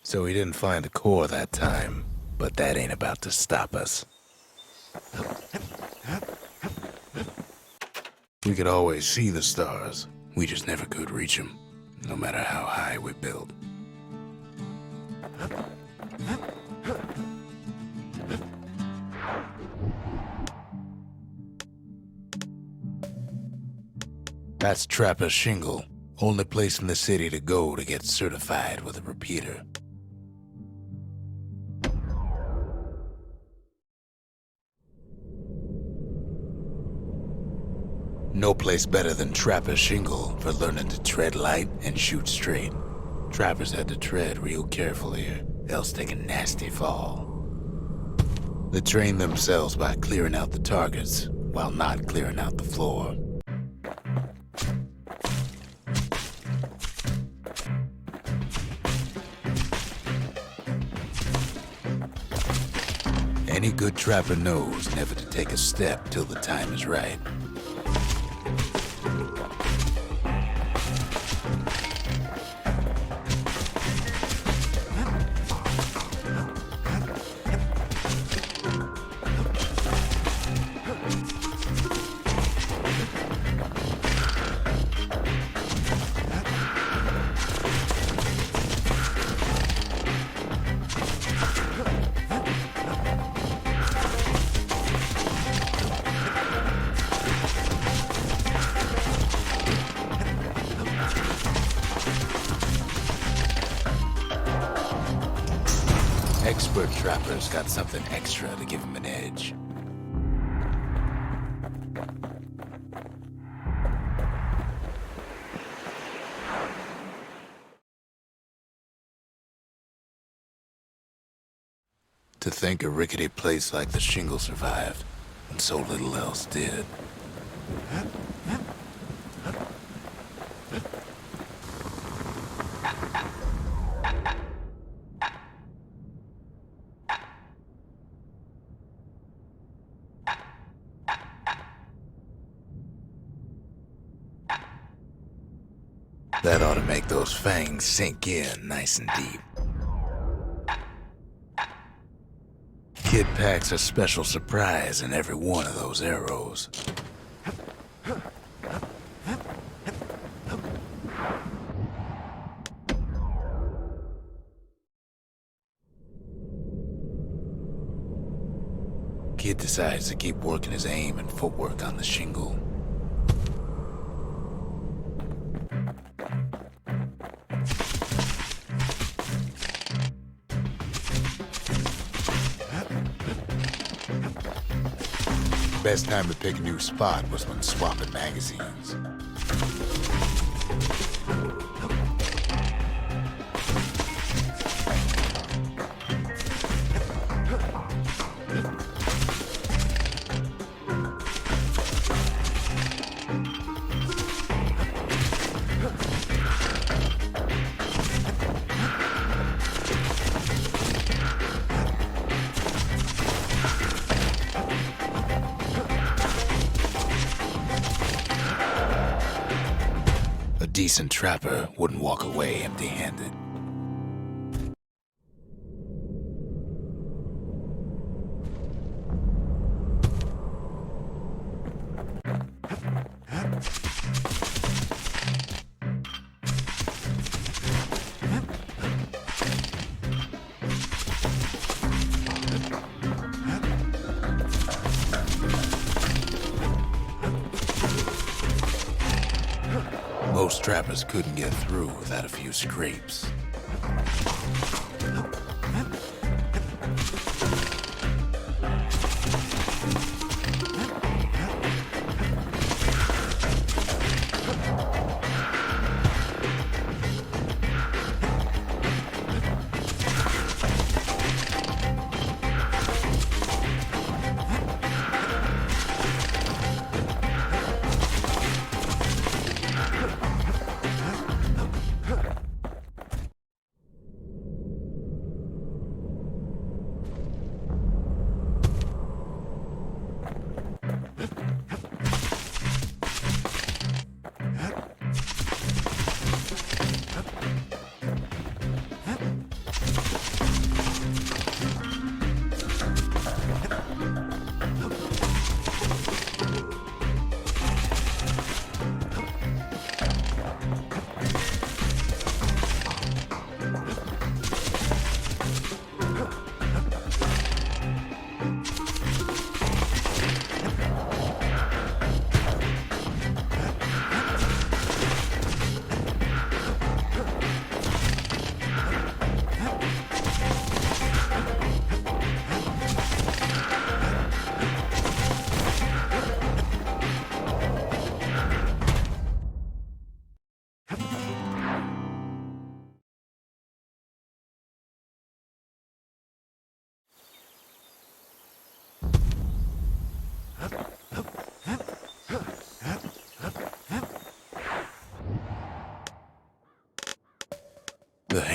So we didn't find the core that time, but that ain't about to stop us. We could always see the stars. We just never could reach them, no matter how high we built. That's Trapper's Shingle, only place in the city to go to get certified with a repeater. No place better than Trapper's Shingle for learning to tread light and shoot straight. Trappers had to tread real careful here, else take a nasty fall. They train themselves by clearing out the targets, while not clearing out the floor. Any good trapper knows never to take a step till the time is right. Expert trappers got something extra to give them an edge. To think a rickety place like the Shingle survived, when so little else did. That ought to make those fangs sink in nice and deep. Kid packs a special surprise in every one of those arrows. Kid decides to keep working his aim and footwork on the shingle. Best time to pick a new spot was when swapping magazines. A decent trapper wouldn't walk away empty-handed. Most trappers couldn't get through without a few scrapes.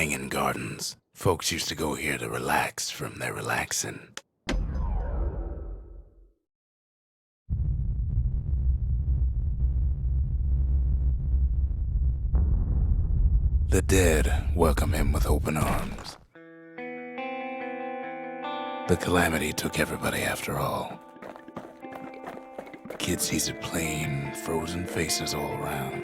hanging gardens. Folks used to go here to relax from their relaxing. The dead welcome him with open arms. The calamity took everybody after all. Kid sees it plain, frozen faces all around.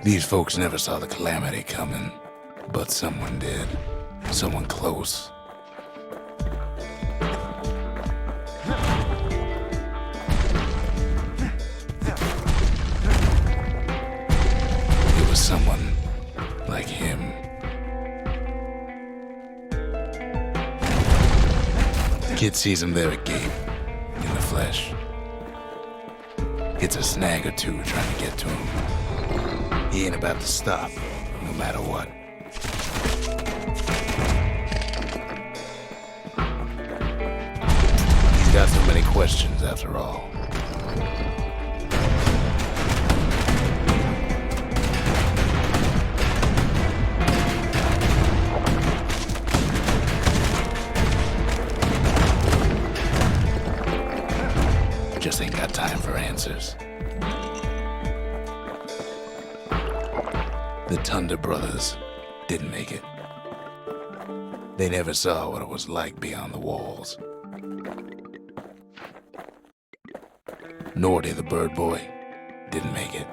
These folks never saw the calamity coming, but someone did. Someone close. It was someone like him. Kid sees him there agape, in the flesh. Hits a snag or two trying to get to him. He ain't about to stop, no matter what. He's got so many questions after all. Just ain't got time for answers. The Thunder brothers didn't make it. They never saw what it was like beyond the walls. Nordy the bird boy didn't make it.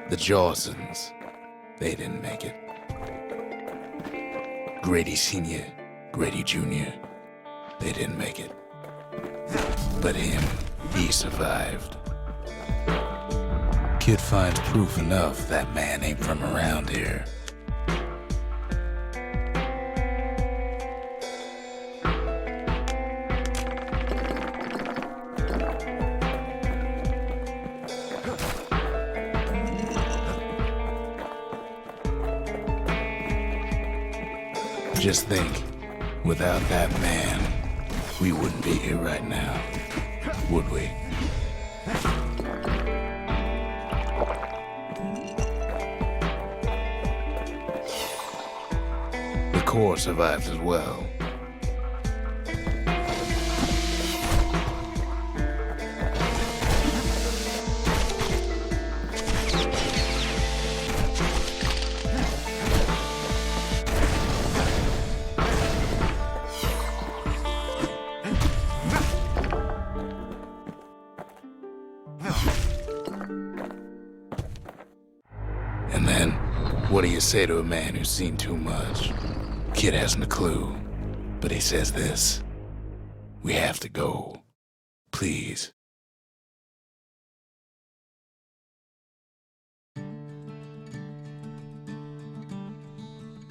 The Jawsons, they didn't make it. Grady Sr., Grady Jr., they didn't make it. But him, he survived. Kid finds proof enough that man ain't from around here. Just think, without that man, we wouldn't be here right now, would we? The Corps survived as well. And then, what do you say to a man who's seen too much? Kid hasn't a clue, but he says this: we have to go. Please.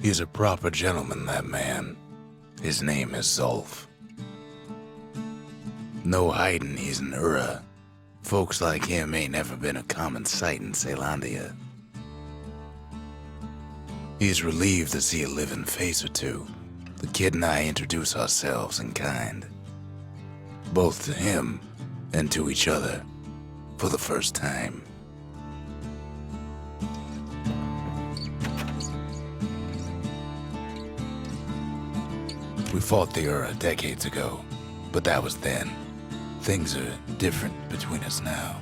He's a proper gentleman, that man. His name is Zolf. No hiding he's an Ura. Folks like him ain't never been a common sight in Caelondia. He's relieved to see a living face or two. The kid and I introduce ourselves in kind, both to him and to each other, for the first time. We fought the Ura decades ago, but that was then. Things are different between us now.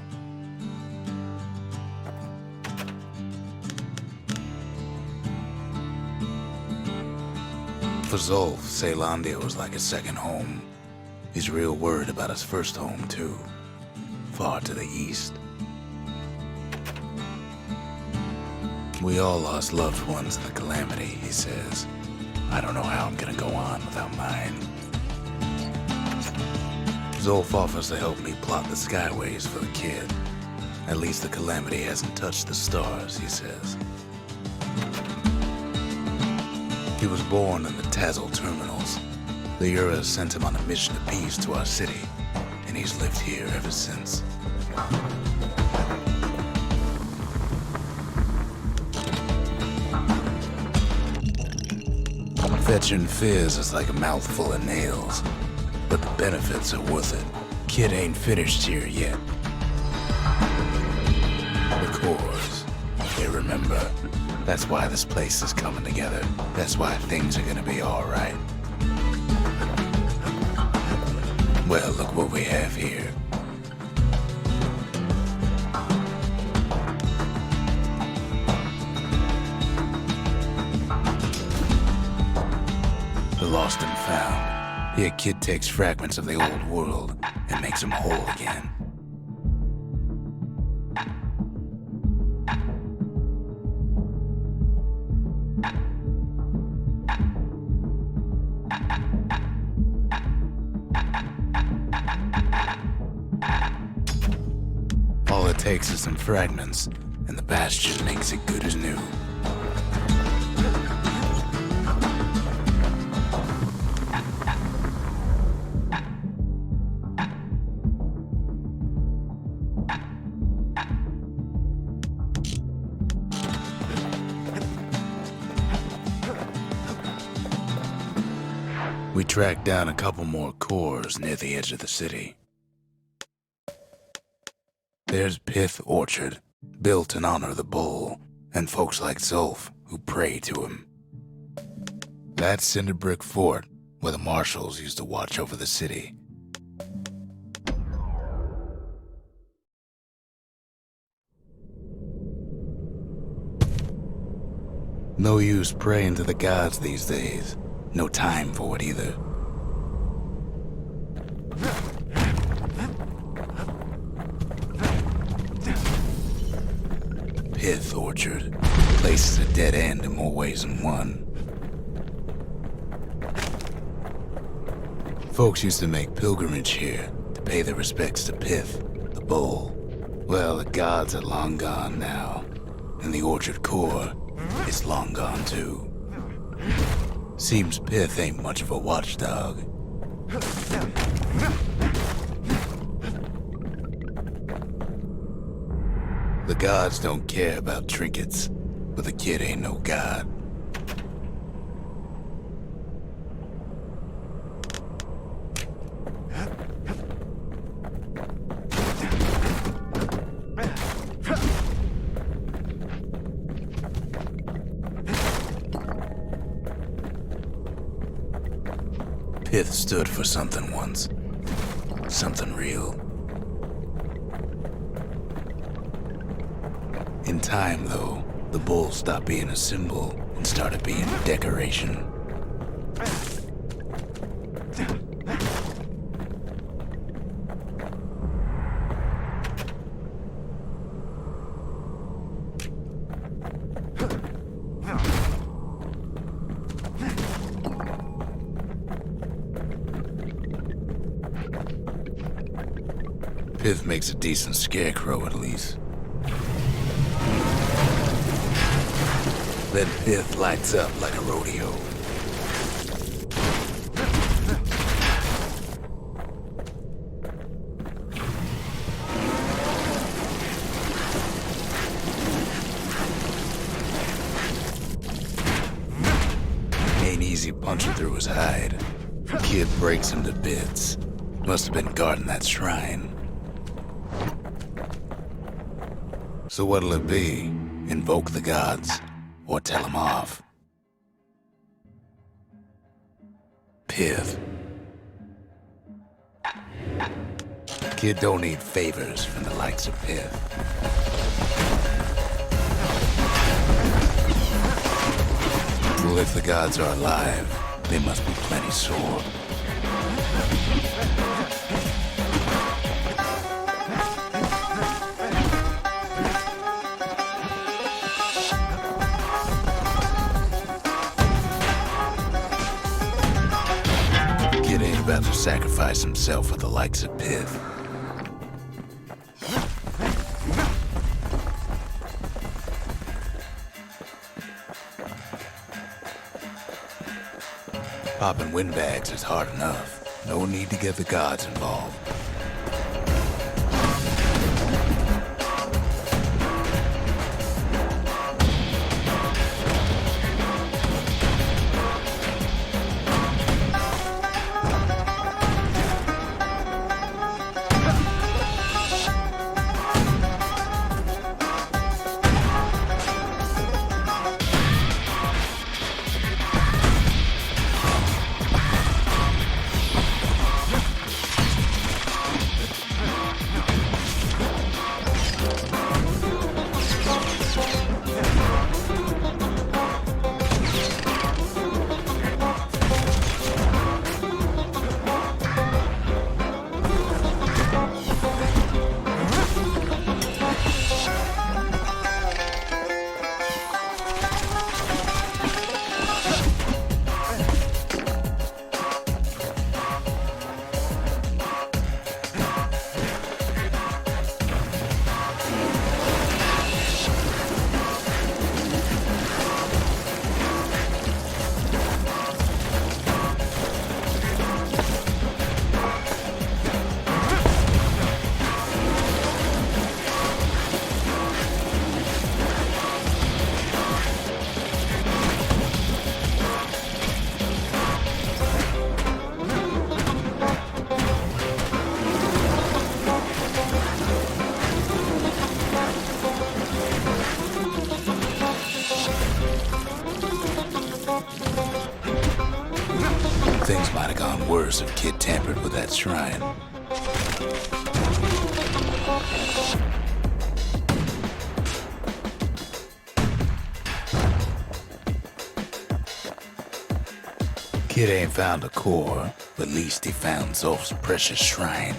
For Zolf, Caelondia was like a second home. He's real worried about his first home, too. Far to the east. We all lost loved ones in the calamity, he says. I don't know how I'm gonna go on without mine. Zolf offers to help me plot the skyways for the kid. At least the calamity hasn't touched the stars, he says. He was born in the Tazal terminals. The Ura sent him on a mission of peace to our city, and he's lived here ever since. Fetching fizz is like a mouthful of nails, but the benefits are worth it. Kid ain't finished here yet. The cores, they remember. That's why this place is coming together. That's why things are gonna be alright. Well, look what we have here. The lost and found. Here, kid takes fragments of the old world and makes them whole again. All it takes is some fragments, and the Bastion makes it good as new. We tracked down a couple more cores near the edge of the city. There's Pith Orchard, built in honor of the bull, and folks like Zulf who pray to him. That's Cinder Brick Fort, where the marshals used to watch over the city. No use praying to the gods these days. No time for it either. Pith Orchard. Place is a dead end in more ways than one. Folks used to make pilgrimage here to pay their respects to Pith, the bull. Well, the gods are long gone now, and the Orchard core is long gone too. Seems Pith ain't much of a watchdog. The gods don't care about trinkets, but the kid ain't no god. Pith stood for something once. Something real. In time, though, the bull stopped being a symbol and started being a decoration. Pith makes a decent scarecrow, at least. Then Pith lights up like a rodeo. Ain't easy punching through his hide. Kid breaks him to bits. Must have been guarding that shrine. So what'll it be? Invoke the gods? Or tell them off? Pith. Kid don't need favors from the likes of Pith. Well, if the gods are alive, they must be plenty sore. About to sacrifice himself for the likes of Pith. Popping windbags is hard enough. No need to get the gods involved. worse if Kid tampered with that shrine. Kid ain't found a core, but at least he found Zolf's precious shrine.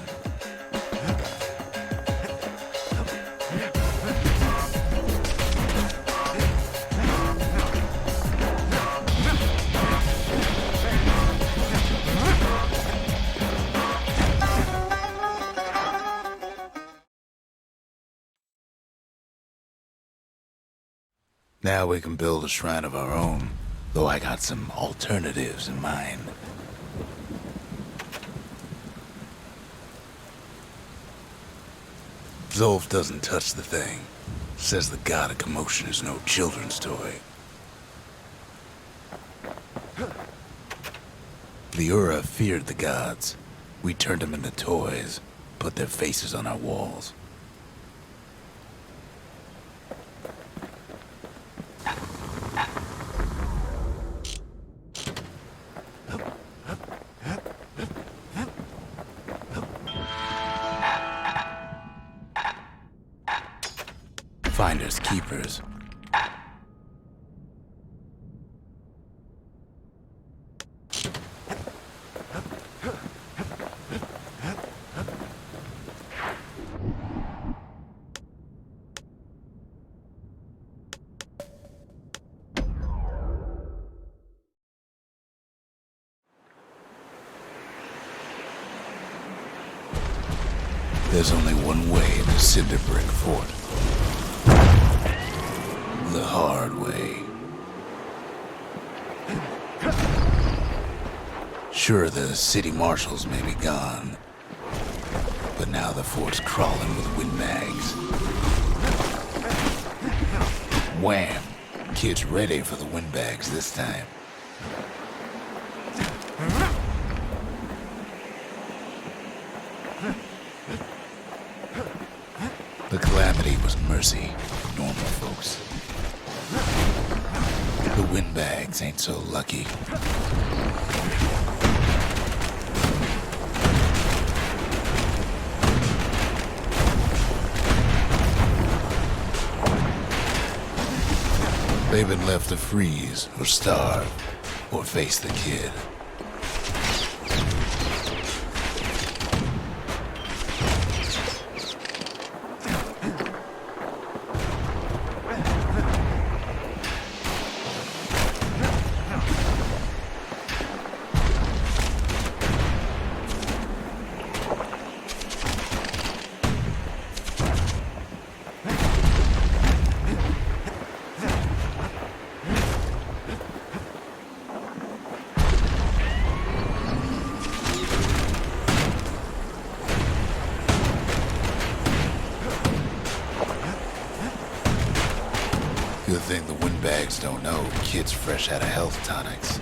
Now we can build a shrine of our own, though I got some alternatives in mind. Zolf doesn't touch the thing. Says the god of commotion is no children's toy. Liura feared the gods. We turned them into toys, put their faces on our walls. Finders keepers. There's only one way to Cinderbrick Fort. The hard way. Sure, the city marshals may be gone, but now the fort's crawling with windbags. Wham! Kid's ready for the windbags this time. The calamity was mercy for normal folks. The windbags ain't so lucky. They've been left to freeze or starve or face the kid. Good thing the windbags don't know Kid's fresh out of health tonics.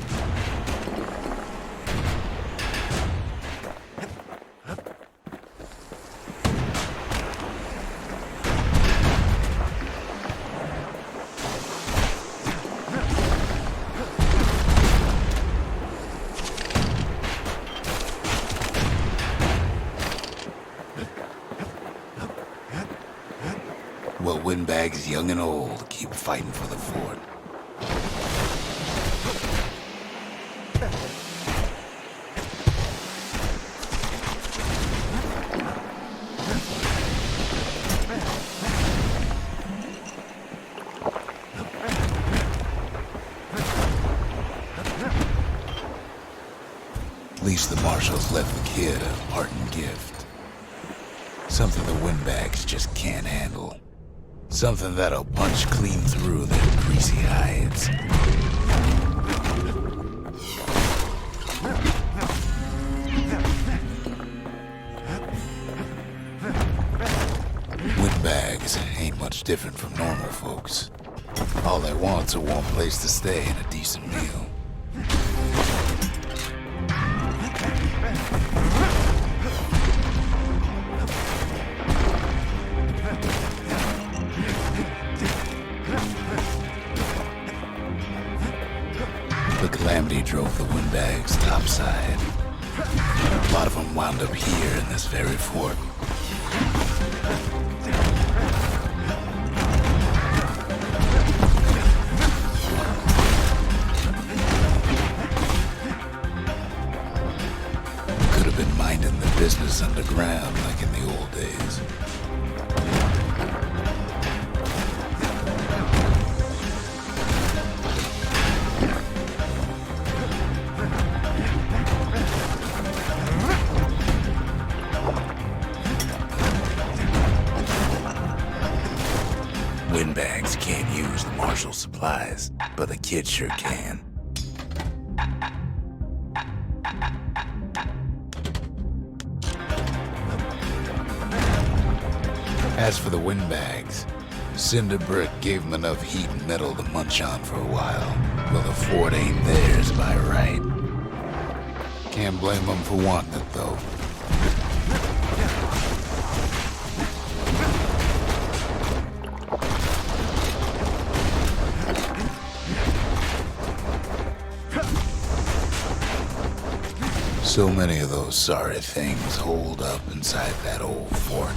Well, windbags young and old keep fighting for the fort. At least the marshals left the kid a parting gift. Something the windbags just can't handle. Something that'll punch clean through their greasy hides. Windbags ain't much different from normal folks. All they want's a warm place to stay and a decent meal. The calamity drove the windbags topside. A lot of them wound up here in this very fort. Could have been minding the business underground like in the old days. Windbags can't use the marshal supplies, but the kid sure can. As for the windbags, Cinder Brick gave them enough heat and metal to munch on for a while. Well, the fort ain't theirs by right. Can't blame them for wanting it, though. So many of those sorry things hold up inside that old fort.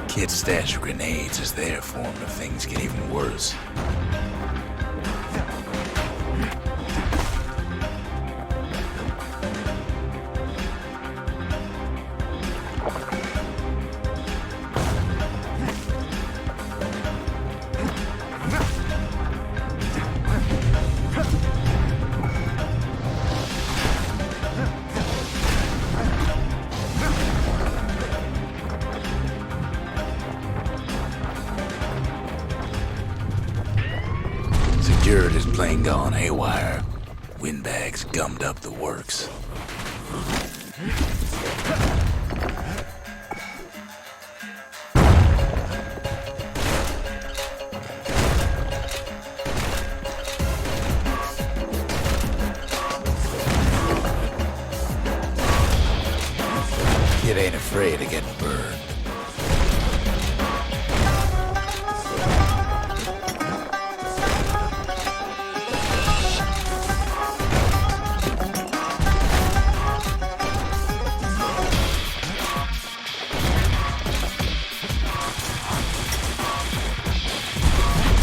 Kid's stash of grenades is there for him if things get even worse. Security's plane gone haywire. Windbags gummed up the works. Kid ain't afraid of getting burned.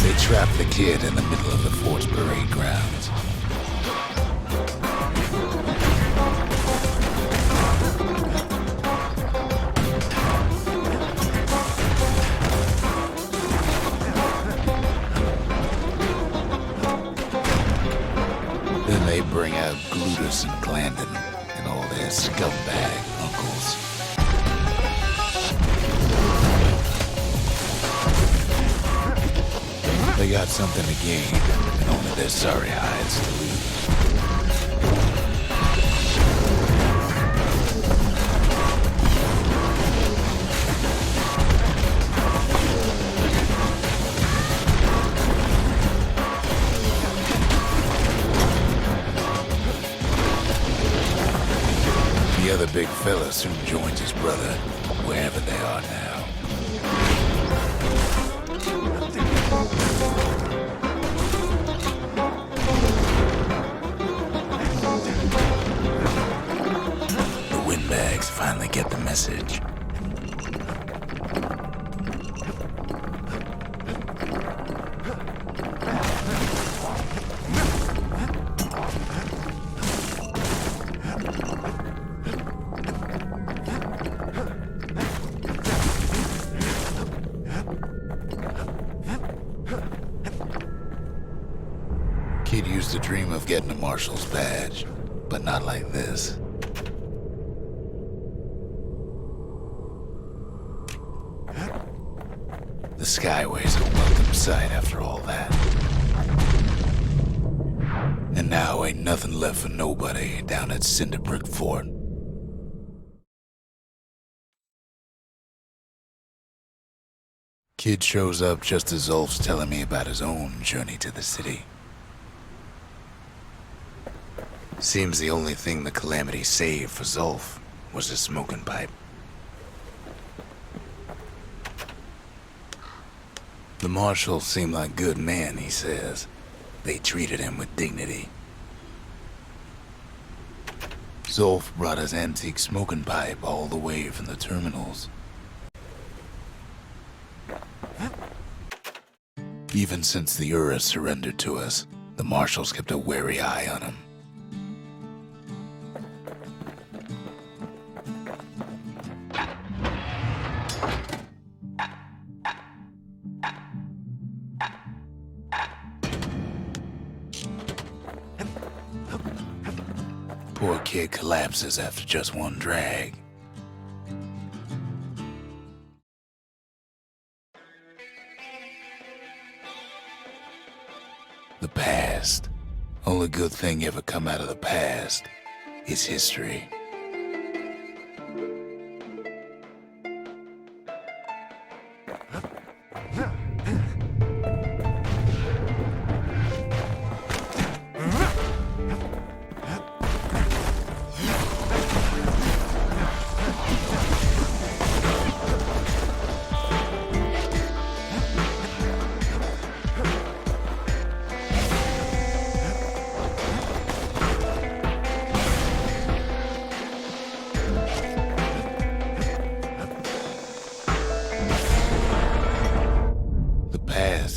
They trapped the kid in the middle of the fort's parade grounds. Then they bring out Glutus and Glandon and all their scumbag uncles. They got something to gain, and only their sorry hides to lose. The other big fella soon joins his brother, wherever they are now. The windbags finally get the message. Kid used to dream of getting a marshal's badge, but not like this. The Skyway's a welcome sight after all that. And now ain't nothing left for nobody down at Cinderbrick Fort. Kid shows up just as Zulf's telling me about his own journey to the city. Seems the only thing the Calamity saved for Zulf was his smoking pipe. The marshals seem like good men, he says. They treated him with dignity. Zulf brought his antique smoking pipe all the way from the terminals. Even since the Ura surrendered to us, the marshals kept a wary eye on him. Poor kid collapses after just one drag. The past. Only good thing ever come out of the past is history.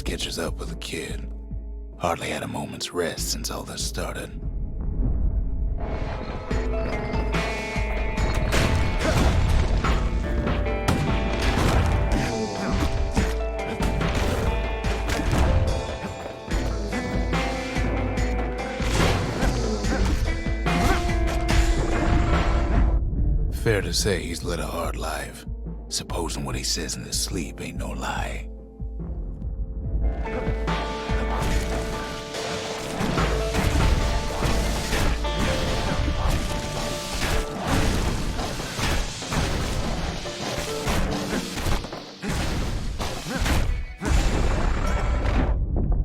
Catches up with the kid. Hardly had a moment's rest since all this started. Fair to say he's led a hard life, supposing what he says in his sleep ain't no lie.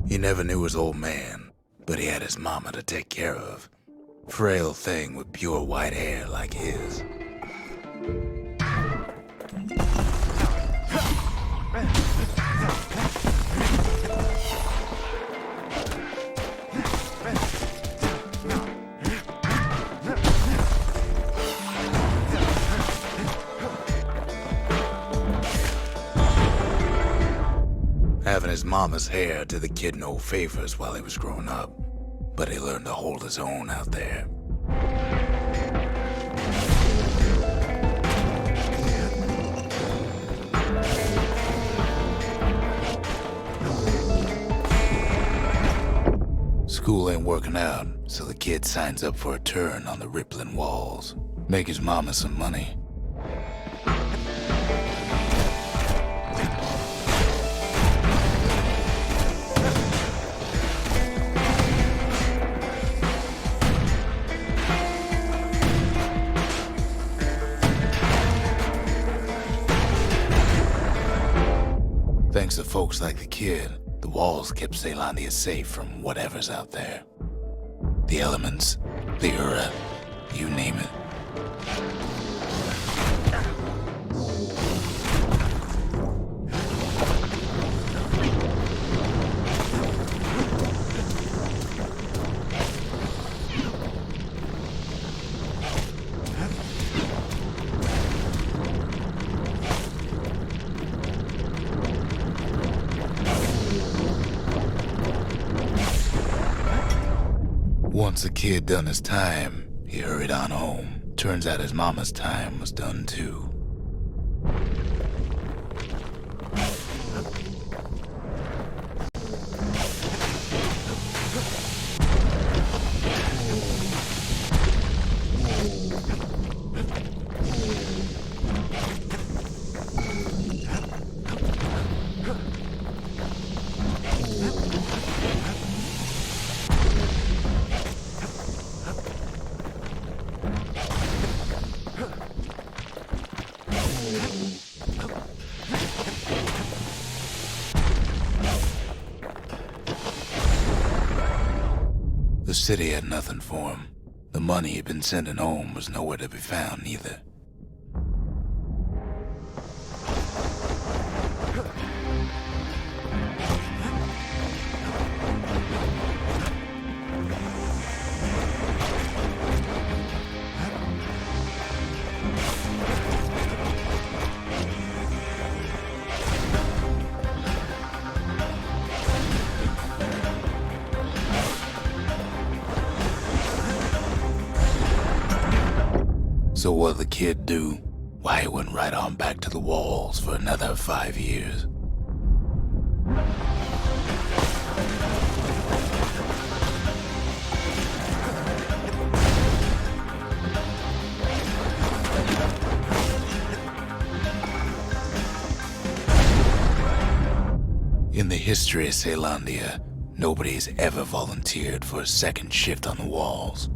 He never knew his old man, but he had his mama to take care of. Frail thing with pure white hair like his. Having his mama's hair did the kid no favors while he was growing up, but he learned to hold his own out there. School ain't working out, so the kid signs up for a turn on the rippling walls. Make his mama some money. Thanks to folks like the kid, the walls kept Ceylondia safe from whatever's out there. The elements, the Ura, you name it. Once the kid done his time, he hurried on home. Turns out his mama's time was done too. The city had nothing for him. The money he'd been sending home was nowhere to be found either. So what'd the kid do? Why, he went right on back to the walls for another 5 years. In the history of Ceylondia, nobody's ever volunteered for a second shift on the walls.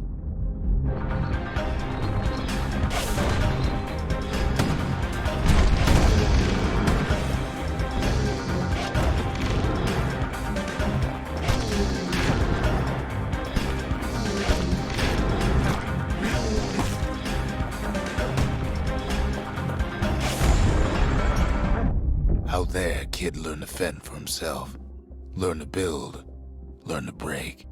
Out there, kid learned to fend for himself, learn to build, learn to break.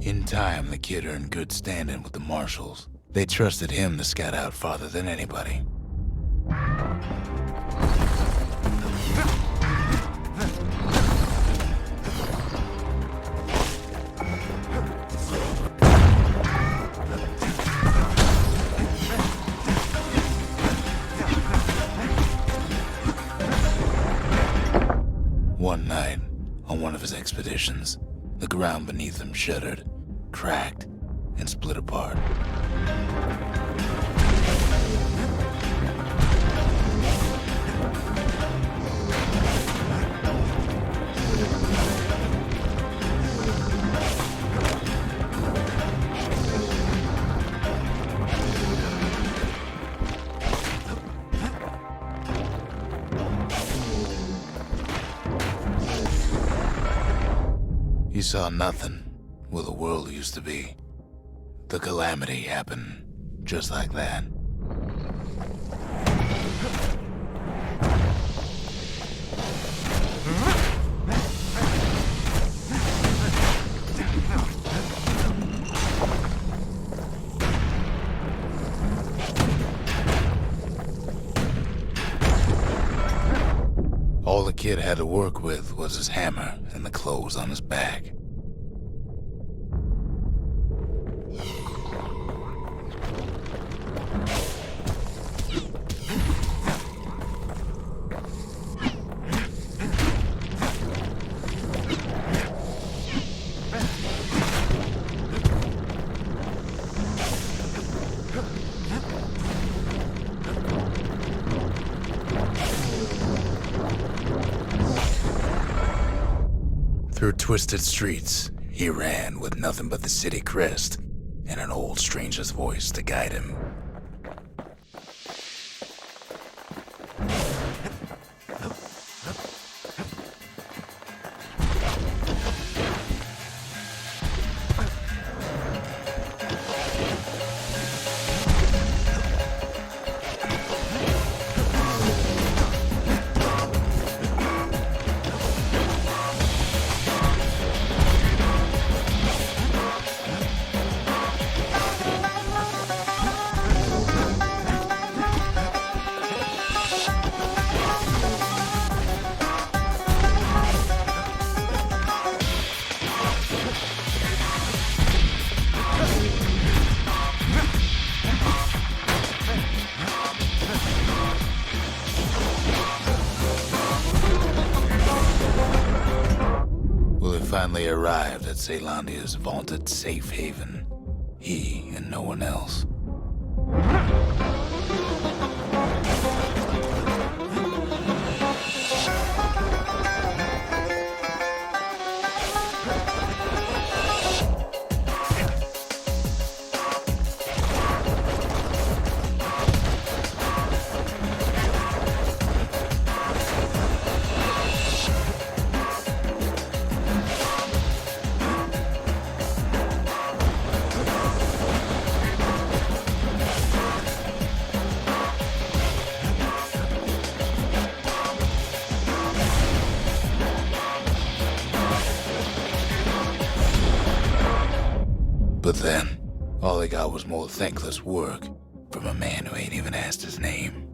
In time, the kid earned good standing with the marshals. They trusted him to scout out farther than anybody. One night, on one of his expeditions, the ground beneath him shuddered, cracked, and split apart. He saw nothing where the world used to be. The calamity happened just like that. All the kid had to work with was his hammer and the clothes on his back. Through twisted streets, he ran with nothing but the city crest and an old stranger's voice to guide him. Finally arrived at Caelondia's vaunted safe haven. He and no one else. But then, all they got was more thankless work from a man who ain't even asked his name.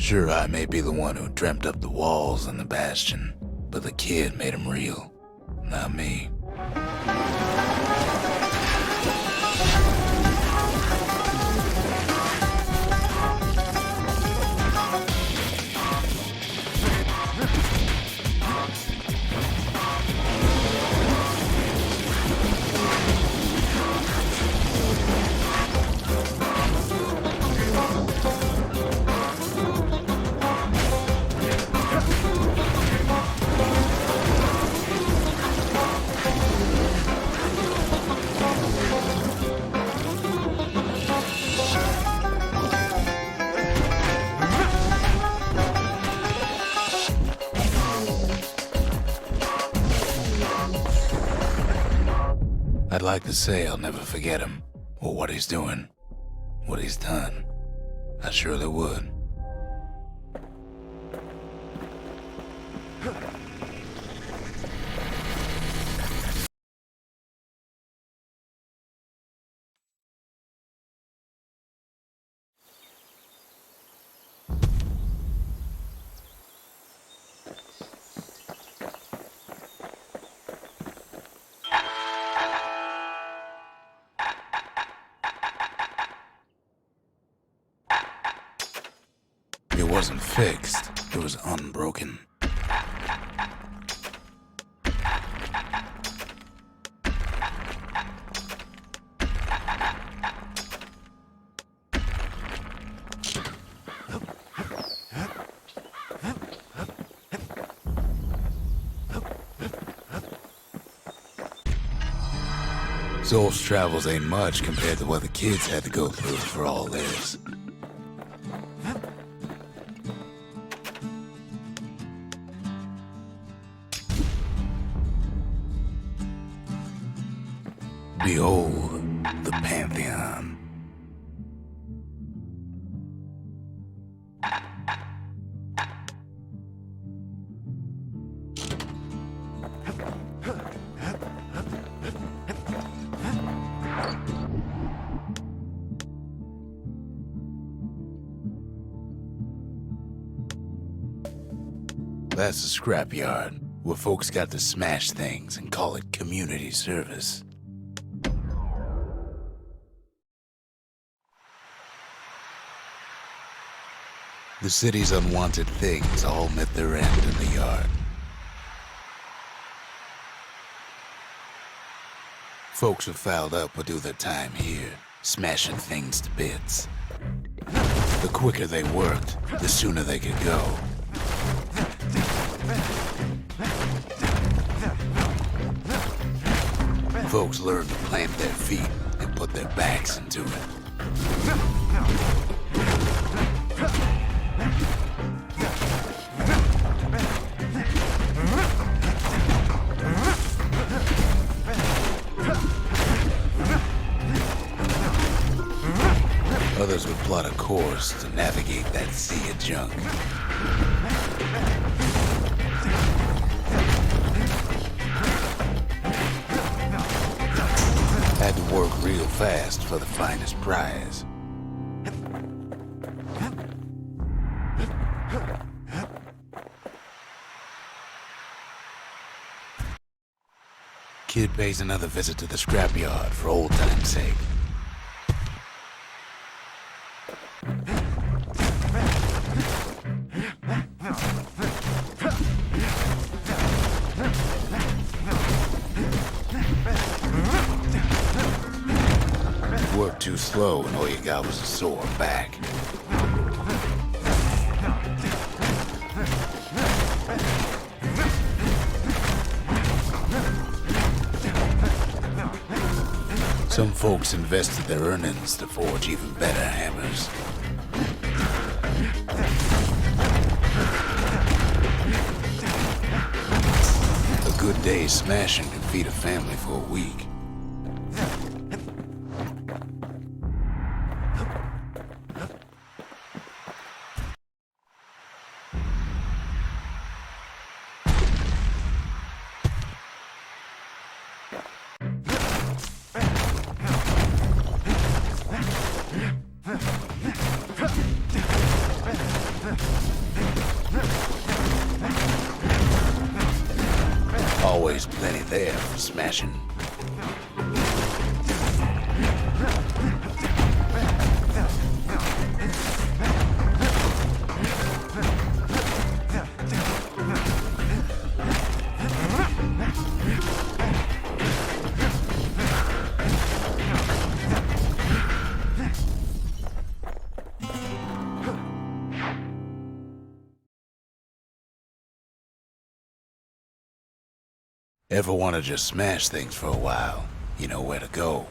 Sure, I may be the one who dreamt up the walls and the Bastion, but the kid made them real, not me. I'd like to say I'll never forget him, or what he's doing, what he's done. I surely would. It wasn't fixed, it was unbroken. Zolf's travels ain't much compared to what the kids had to go through for all this. Behold, the Pantheon. That's the scrapyard, where folks got to smash things and call it community service. The city's unwanted things all met their end in the yard. Folks who fouled up would do their time here, smashing things to bits. The quicker they worked, the sooner they could go. Folks learned to plant their feet and put their backs into it. Others would plot a course to navigate that sea of junk. Had to work real fast for the finest prize. Kid pays another visit to the scrapyard for old time's sake. Worked too slow and all you got was a sore back. Some folks invested their earnings to forge even better hammers. A good day's smashing can feed a family for a week. Always plenty there for smashing. Ever want to just smash things for a while? You know where to go.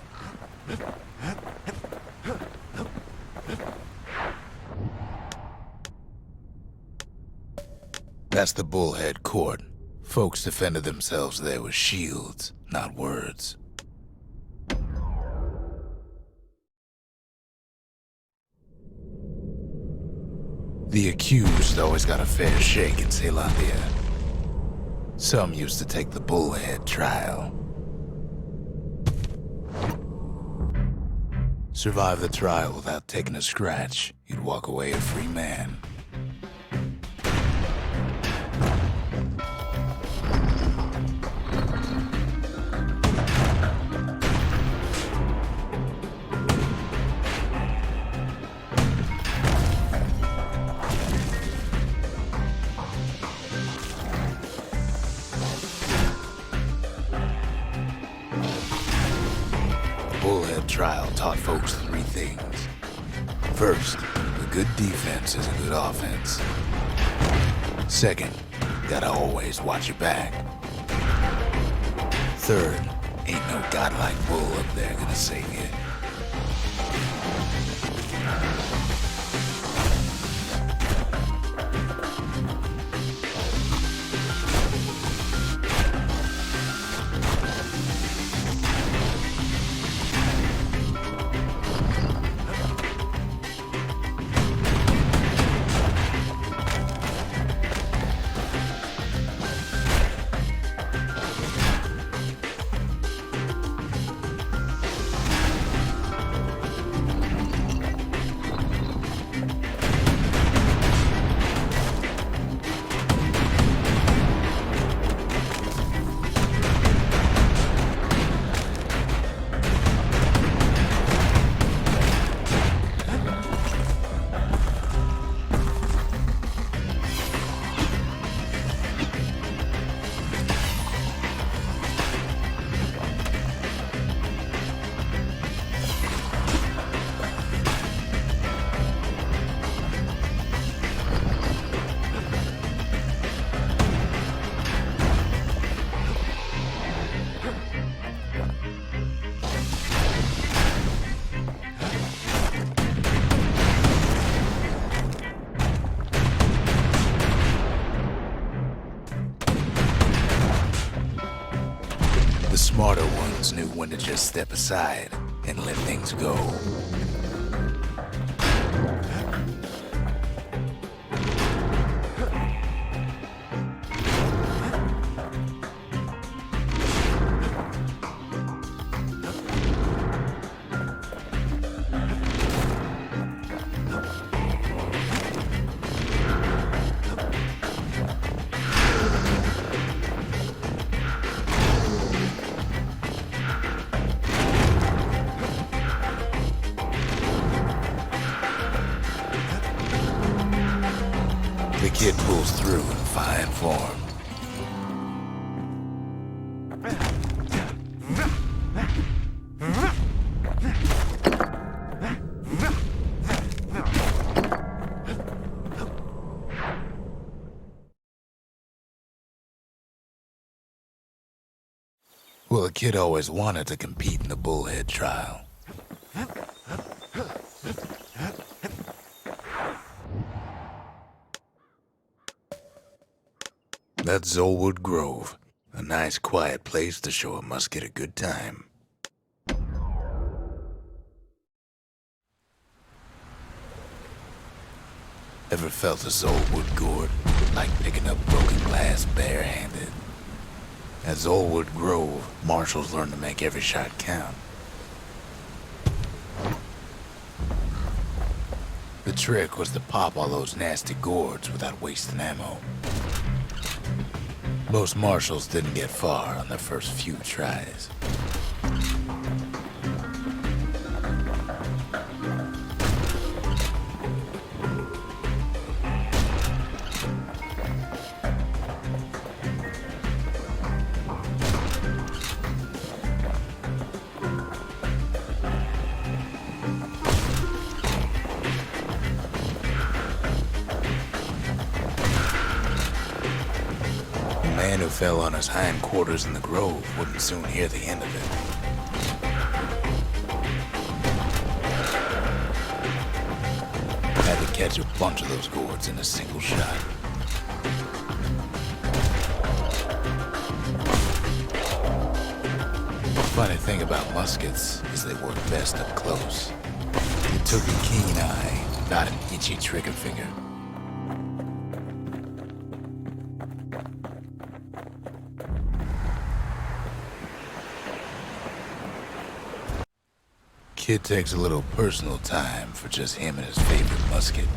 That's the Bullhead Court. Folks defended themselves there with shields, not words. The accused always got a fair shake in Zealandia. Some used to take the Bullhead trial. Survive the trial without taking a scratch, you'd walk away a free man. Bullhead trial taught folks three things. First, a good defense is a good offense. Second, gotta always watch your back. Third, ain't no godlike bull up there gonna save you. smarter ones knew when to just step aside and let things go. The kid pulls through in fine form. Well, the kid always wanted to compete in the bullhead trial. That's Zolwood Grove, a nice quiet place to show a musket a good time. Ever felt a Zolwood gourd, like picking up broken glass barehanded? At Zolwood Grove, marshals learn to make every shot count. The trick was to pop all those nasty gourds without wasting ammo. Most marshals didn't get far on their first few tries. The man who fell on his hindquarters in the grove wouldn't soon hear the end of it. Had to catch a bunch of those gourds in a single shot. The funny thing about muskets is they work best up close. It took a keen eye, not an itchy trigger finger. Kid takes a little personal time for just him and his favorite musket.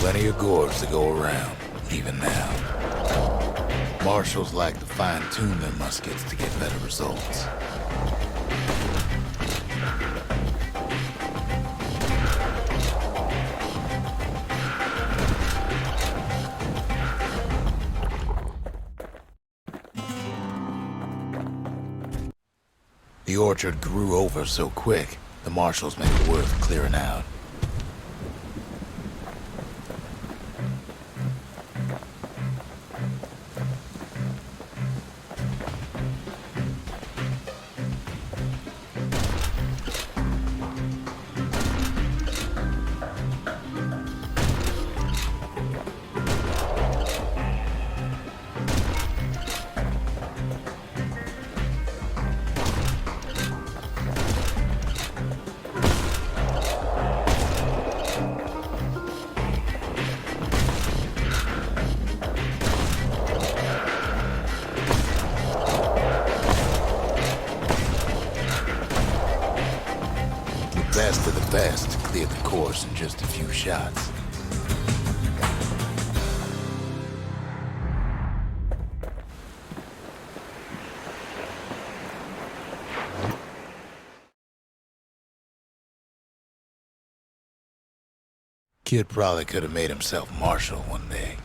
Plenty of gourds to go around, even now. Marshals like to fine-tune their muskets to get better results. The orchard grew over so quick, the marshals made it worth clearing out. Best of the best cleared the course in just a few shots. Kid probably could have made himself marshal one day.